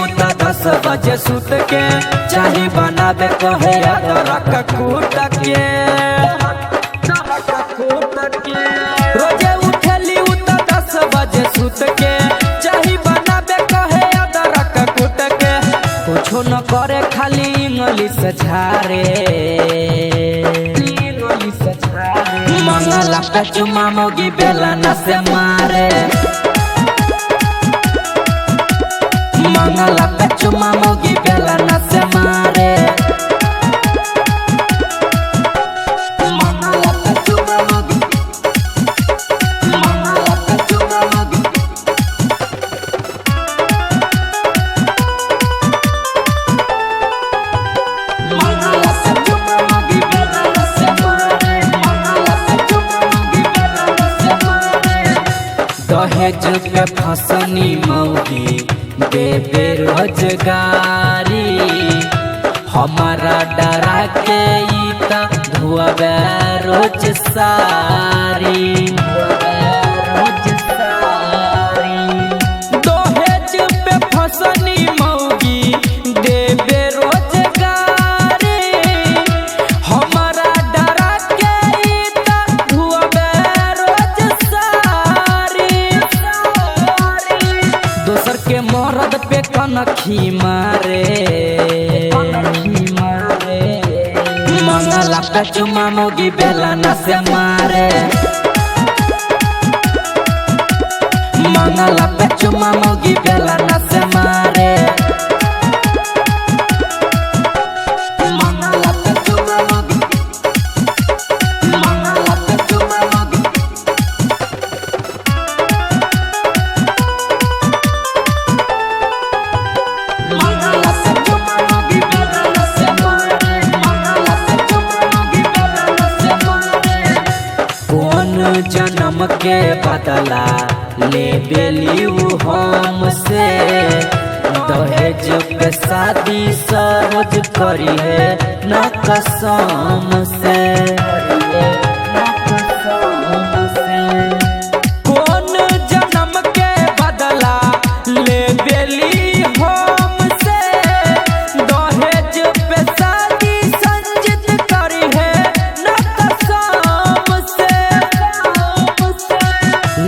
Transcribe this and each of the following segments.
उता 10 बजे सुत के चाही बनावे कहे अदरक कूट के रोजे उठली उता 10 बजे सुत के चाही बनावे कहे अदरक कूट के कुछो न करे खाली इंग्लिश झारे मंगला पे चुमा मोगी बेला न से मारे मंगला पे चुमा मोगी बेला न से मारे मंगला पे चुमा मोगी मंगला पे चुमा मोगी मंगला पे चुमा मोगी बेला न से मारे मंगला पे चुमा मोगी बेला न से मारे दहेज पे फसनी मौगी दे बेरोजगारी हमारा डरा के धुआ रोज सारी दहेज पे फसनी मौगी दे बेरोजगारी हमारा डरा के धुआ रोज सारी दोसर के मरद पे कनखी मारे मंगला पे चुमा मोगी बेला न से मारे मंगला पे चुमा मोगी बेला न से मारे मंगला पे चुमा मोगी मंगला पे चुमा मोगी मंगला पे चुमा मोगी बेला न से मारे मंगला पे चुमा मोगी बेला न से मारे कौन जन्म के बदला ले बेली हमसे दहेज पे शादी सरोज करी है न कसम से कौन जन्म के बदला ले बेली हमसे दहेज पे शादी संजित करी है न कसम से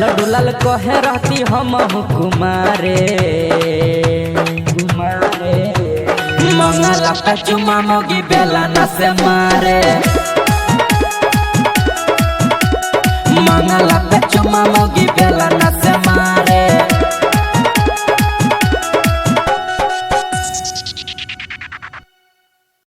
लड्डू लाल कहे रहती हम कुमारे मंगला पे चुमा मोगी बेला न से मारे मंगला पे चुमा मोगी बेला न से